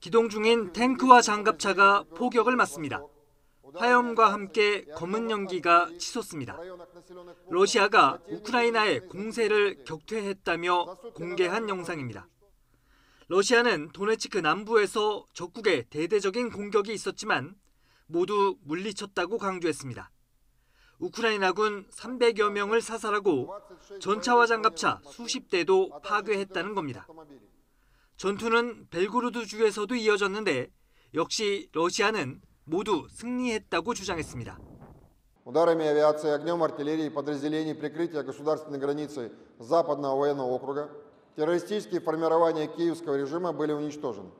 기동 중인 탱크와 장갑차가 포격을 맞습니다. 화염과 함께 검은 연기가 치솟습니다. 러시아가 우크라이나의 공세를 격퇴했다며 공개한 영상입니다. 러시아는 도네츠크 남부에서 적국의 대대적인 공격이 있었지만 모두 물리쳤다고 강조했습니다. 우크라이나군 300여 명을 사살하고 전차와 장갑차 수십 대도 파괴했다는 겁니다. 전투는 벨고로드주에서도 이어졌는데 역시 러시아는 모두 승리했다고 주장했습니다. Ударами авиации, огнем артиллерии подразделений прикрытия государственной границы Западного военного округа террористические формирования киевского режима были уничтожены.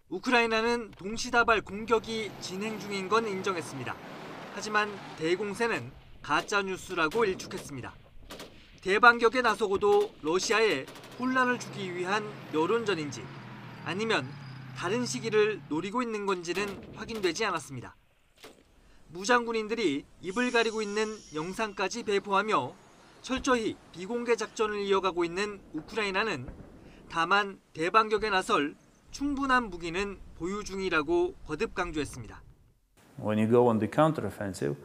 우크라이나는 동시다발 공격이 진행 중인 건 인정했습니다. 하지만 대공세는 가짜 뉴스라고 일축했습니다. 대반격에 나서고도 러시아에 혼란을 주기 위한 여론전인지 아니면 다른 시기를 노리고 있는 건지는 확인되지 않았습니다. 무장군인들이 입을 가리고 있는 영상까지 배포하며 철저히 비공개 작전을 이어가고 있는 우크라이나는 다만 대반격에 나설 충분한 무기는 보유 중이라고 거듭 강조했습니다. When you go on the counteroffensive,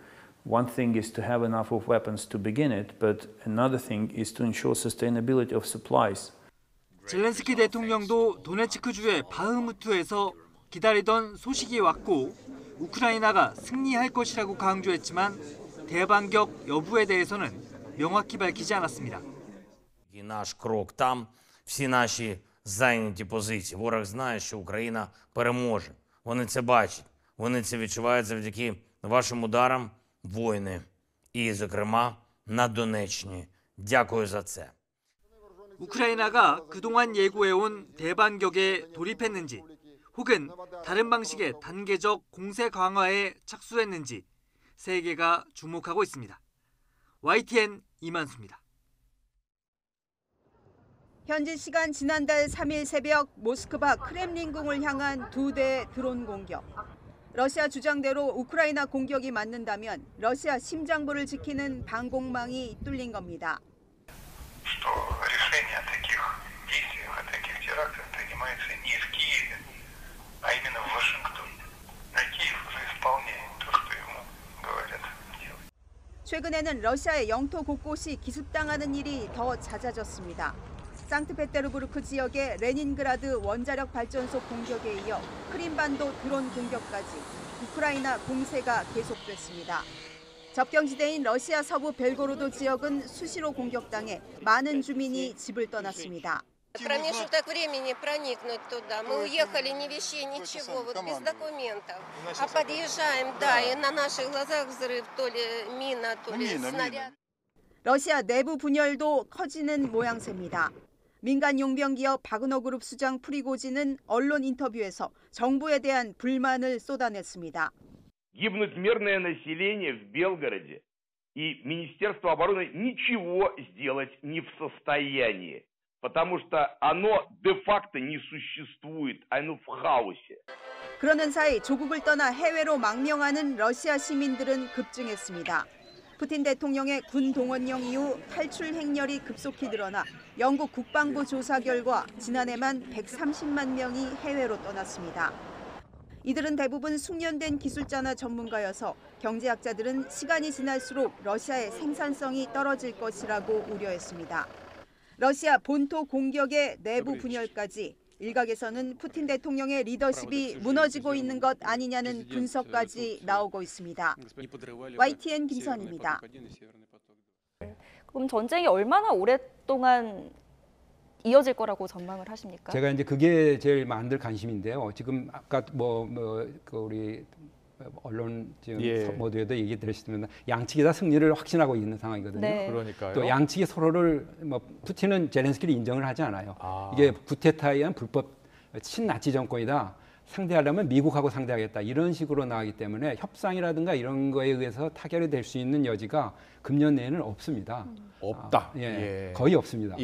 one thing is to have enough of weapons to begin it, but another thing is to ensure sustainability of supplies. 젤렌스키 대통령도 도네츠크주의 바흐무트에서 기다리던 소식이 왔고 우크라이나가 승리할 것이라고 강조했지만 대반격 여부에 대해서는 명확히 밝히지 않았습니다. І наш крок там, всі наші зайняті позиції. Ворог знає, що Україна переможе. Вони це бачать. Вони це відчувають завдяки вашим ударам, воїни. І, зокрема, на Донеччині. Дякую за це. 우크라이나가 그동안 예고해온 대반격에 돌입했는지 혹은 다른 방식의 단계적 공세 강화에 착수했는지 세계가 주목하고 있습니다. YTN 이만수입니다. 현지 시간 지난달 3일 새벽 모스크바 크렘린궁을 향한 2대의 드론 공격. 러시아 주장대로 우크라이나 공격이 맞는다면 러시아 심장부를 지키는 방공망이 뚫린 겁니다. что решение о таких действиях, о таких терактах принимается не в Киеве, а именно в Вашингтоне. А Киев уже исполняет то, что ему говорят делать. 최근에는 러시아의 영토 곳곳이 기습당하는 일이 더 잦아졌습니다. 상트페테르부르크 지역의 레닌그라드 원자력 발전소 공격에 이어 크림반도 드론 공격까지 우크라이나 공세가 계속됐습니다. 접경지대인 러시아 서부 벨고로드 지역은 수시로 공격당해 많은 주민이 집을 떠났습니다. Промежуток времени проникнуть туда. Мы уехали ни вещей, ничего, вот без документов. А подъезжаем, да, и на наших глазах взрыв, то ли мина, то ли снаряд. 러시아 내부 분열도 커지는 모양새입니다. 민간 용병 기업 바그너 그룹 수장 프리고진은 언론 인터뷰에서 정부에 대한 불만을 쏟아냈습니다. Гибнуть мирное население в Белгороде, и Министерство обороны ничего сделать не в состоянии, потому что оно де-факто не существует, оно в хаосе. 그러는 사이 조국을 떠나 해외로 망명하는 러시아 시민들은 급증했습니다. 푸틴 대통령의 군 동원령 이후 탈출 행렬이 급속히 늘어나 영국 국방부 조사 결과 지난해만 130만 명이 해외로 떠났습니다. 이들은 대부분 숙련된 기술자나 전문가여서 경제학자들은 시간이 지날수록 러시아의 생산성이 떨어질 것이라고 우려했습니다. 러시아 본토 공격의 내부 분열까지 일각에서는 푸틴 대통령의 리더십이 무너지고 있는 것 아니냐는 분석까지 나오고 있습니다. YTN 김선입니다. 그럼 전쟁이 얼마나 오랫동안 이어질 거라고 전망을 하십니까? 제가 이제 그게 제일 많은 관심인데요. 지금 아까 그 우리 언론 지금 모두에도 얘기 들으시면 양측이 다 승리를 확신하고 있는 상황이거든요. 네. 그러니까요. 또 양측이 서로를 푸틴은 젤렌스키를 인정을 하지 않아요. 이게 쿠데타에 의한 불법 친나치 정권이다. 상대하려면 미국하고 상대하겠다. 이런 식으로 나가기 때문에 협상이라든가 이런 거에 의해서 타결이 될 수 있는 여지가 금년 내에는 없습니다. 없다. 거의 없습니다.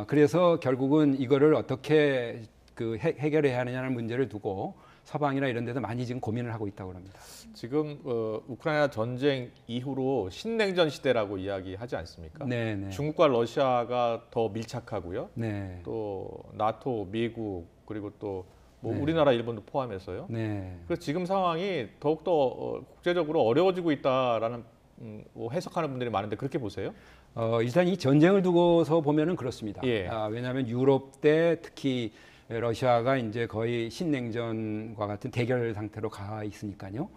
그래서 결국은 이거를 어떻게 해결해야 하느냐는 문제를 두고 서방이나 이런 데도 많이 지금 고민을 하고 있다고 합니다. 지금 우크라이나 전쟁 이후로 신냉전 시대라고 이야기하지 않습니까? 네, 네. 중국과 러시아가 더 밀착하고요. 네. 또 나토, 미국 그리고 또 뭐 네. 우리나라, 일본도 포함해서요. 네. 그래서 지금 상황이 더욱더 국제적으로 어려워지고 있다라는 뭐 해석하는 분들이 많은데 그렇게 보세요? 일단 이 전쟁을 두고서 보면은 그렇습니다. 예. 왜냐하면 유럽 때 특히 러시아가 이제 거의 신냉전과 같은 대결 상태로 가 있으니까요.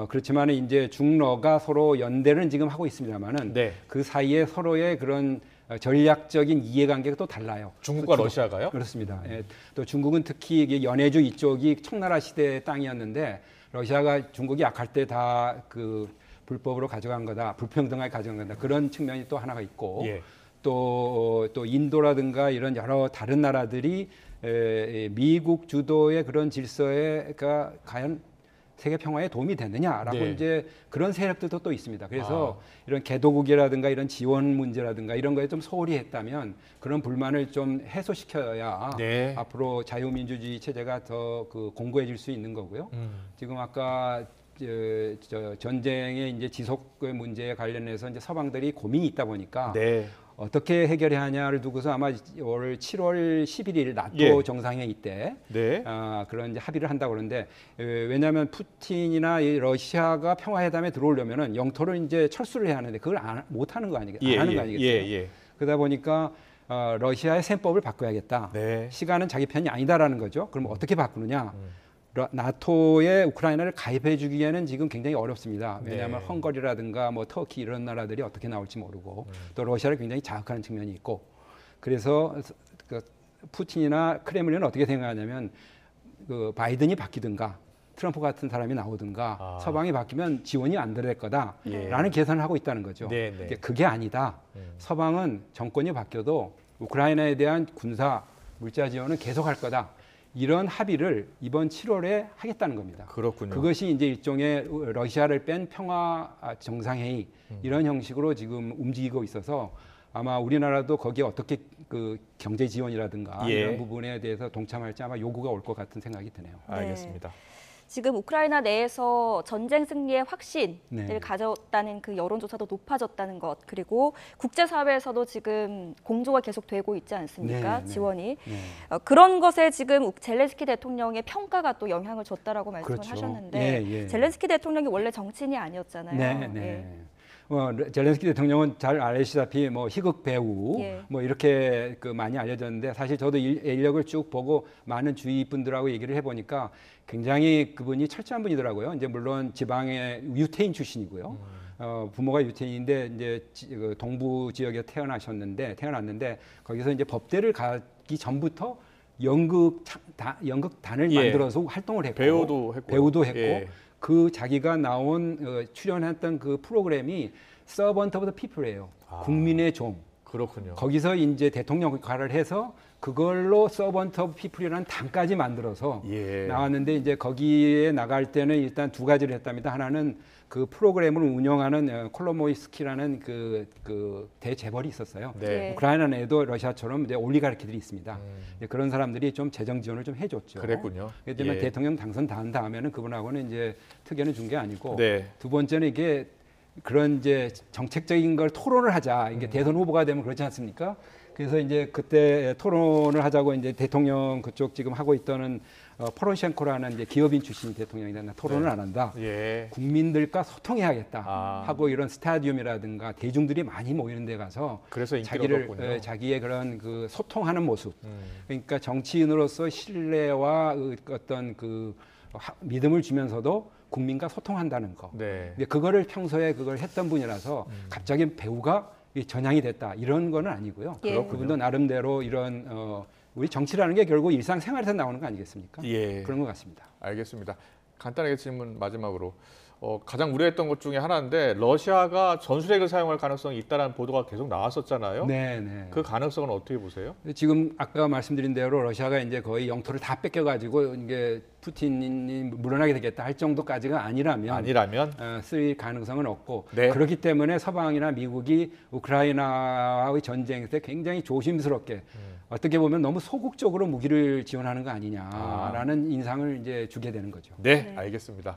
그렇지만 이제 중러가 서로 연대를 지금 하고 있습니다만은 네. 그 사이에 서로의 그런 전략적인 이해관계가 또 달라요. 중국과 러시아가요? 그렇습니다. 예, 또 중국은 특히 이게 연해주 이쪽이 청나라 시대의 땅이었는데 러시아가 중국이 약할 때 다 그 불법으로 가져간 거다, 불평등하게 가져간 거다, 그런 측면이 또 하나가 있고 예. 또 인도라든가 이런 여러 다른 나라들이 미국 주도의 그런 질서가 과연 세계 평화에 도움이 되느냐라고 네. 이제 그런 세력들도 또 있습니다. 그래서 이런 개도국이라든가 이런 지원 문제라든가 이런 거에 좀 소홀히 했다면 그런 불만을 좀 해소시켜야 네. 앞으로 자유민주주의 체제가 더 그 공고해질 수 있는 거고요. 지금 아까 전쟁의 이제 지속의 문제에 관련해서 이제 서방들이 고민이 있다 보니까 네. 어떻게 해결해야 하냐를 두고서 아마 올 7월 11일 나토 예. 정상회의 때 네. 그런 이제 합의를 한다고 그러는데 왜냐하면 푸틴이나 이 러시아가 평화회담에 들어오려면은 영토를 이제 철수를 해야 하는데 그걸 못 하는 거 아니겠어요? 안 하는 거 아니겠어요? 그러다 보니까 러시아의 셈법을 바꿔야겠다. 네. 시간은 자기 편이 아니다라는 거죠. 그럼 어떻게 바꾸느냐? 나토에 우크라이나를 가입해 주기에는 지금 굉장히 어렵습니다. 왜냐하면 네. 헝가리라든가 뭐 터키 이런 나라들이 어떻게 나올지 모르고 또 러시아를 굉장히 자극하는 측면이 있고 그래서 그 푸틴이나 크렘린은 어떻게 생각하냐면 그 바이든이 바뀌든가 트럼프 같은 사람이 나오든가 서방이 바뀌면 지원이 안 될 거다라는 계산을 하고 있다는 거죠. 네, 네. 근데 그게 아니다. 서방은 정권이 바뀌어도 우크라이나에 대한 군사 물자 지원은 계속할 거다. 이런 합의를 이번 7월에 하겠다는 겁니다. 그렇군요. 그것이 이제 일종의 러시아를 뺀 평화 정상회의 이런 형식으로 지금 움직이고 있어서 아마 우리나라도 거기에 어떻게 그 경제 지원이라든가 예. 이런 부분에 대해서 동참할지 아마 요구가 올 것 같은 생각이 드네요. 알겠습니다. 지금 우크라이나 내에서 전쟁 승리의 확신을 네. 가졌다는 그 여론조사도 높아졌다는 것, 그리고 국제사회에서도 지금 공조가 계속되고 있지 않습니까? 네, 네. 지원이. 네. 그런 것에 지금 젤렌스키 대통령의 평가가 또 영향을 줬다라고 말씀을 그렇죠. 하셨는데 예, 예. 젤렌스키 대통령이 원래 정치인이 아니었잖아요. 네, 네. 예. 젤렌스키 대통령은 잘 아시다시피 뭐 희극 배우 예. 뭐 이렇게 그 많이 알려졌는데 사실 저도 인력을 쭉 보고 많은 주위 분들하고 얘기를 해보니까 굉장히 그분이 철저한 분이더라고요. 이제 물론 지방의 유태인 출신이고요. 부모가 유태인인데 이제 그 동부 지역에 태어났는데 거기서 이제 법대를 가기 전부터 연극단을 예. 만들어서 활동을 했고 배우도 했고 예. 그 자기가 나온 출연했던 그 프로그램이 Servant of the People이에요. 국민의 종. 그렇군요. 거기서 이제 대통령 역할을 해서 그걸로 Servant of People이라는 단까지 만들어서 예. 나왔는데 이제 거기에 나갈 때는 일단 두 가지를 했답니다. 하나는 그 프로그램을 운영하는 콜로모이스키라는 그 대재벌이 있었어요. 네. 우크라이나 내에도 러시아처럼 이제 올리가르키들이 있습니다. 이제 그런 사람들이 좀 재정 지원을 좀 해줬죠. 그랬군요. 그렇지만 예. 대통령 당선된 다음에는 그분하고는 이제 특혜는 준 게 아니고 네. 두 번째는 이게 그런 이제 정책적인 걸 토론을 하자. 이게 대선 후보가 되면 그렇지 않습니까? 그래서 이제 그때 토론을 하자고 이제 대통령 그쪽 지금 하고 있던 포로셴코라는 이제 기업인 출신 대통령이나 토론을 네. 안 한다. 예. 국민들과 소통해야겠다 아. 하고 이런 스타디움이라든가 대중들이 많이 모이는 데 가서 그래서 인기가 자기를 얻었군요. 자기의 그런 그 소통하는 모습. 그러니까 정치인으로서 신뢰와 어떤 그 믿음을 주면서도 국민과 소통한다는 거. 네. 근데 그거를 평소에 그걸 했던 분이라서 갑자기 배우가 전향이 됐다 이런 거는 아니고요. 예. 그분도 나름대로 이런 우리 정치라는 게 결국 일상생활에서 나오는 거 아니겠습니까? 예. 그런 것 같습니다. 알겠습니다. 간단하게 질문 마지막으로. 가장 우려했던 것 중에 하나인데 러시아가 전술핵을 사용할 가능성이 있다는 보도가 계속 나왔었잖아요. 네, 네. 그 가능성은 어떻게 보세요? 지금 아까 말씀드린 대로 러시아가 이제 거의 영토를 다 뺏겨가지고 이게 푸틴이 물러나게 되겠다 할 정도까지가 아니라면 쓸 가능성은 없고 네. 그렇기 때문에 서방이나 미국이 우크라이나와의 전쟁 때 굉장히 조심스럽게 어떻게 보면 너무 소극적으로 무기를 지원하는 거 아니냐라는 인상을 이제 주게 되는 거죠. 네, 알겠습니다.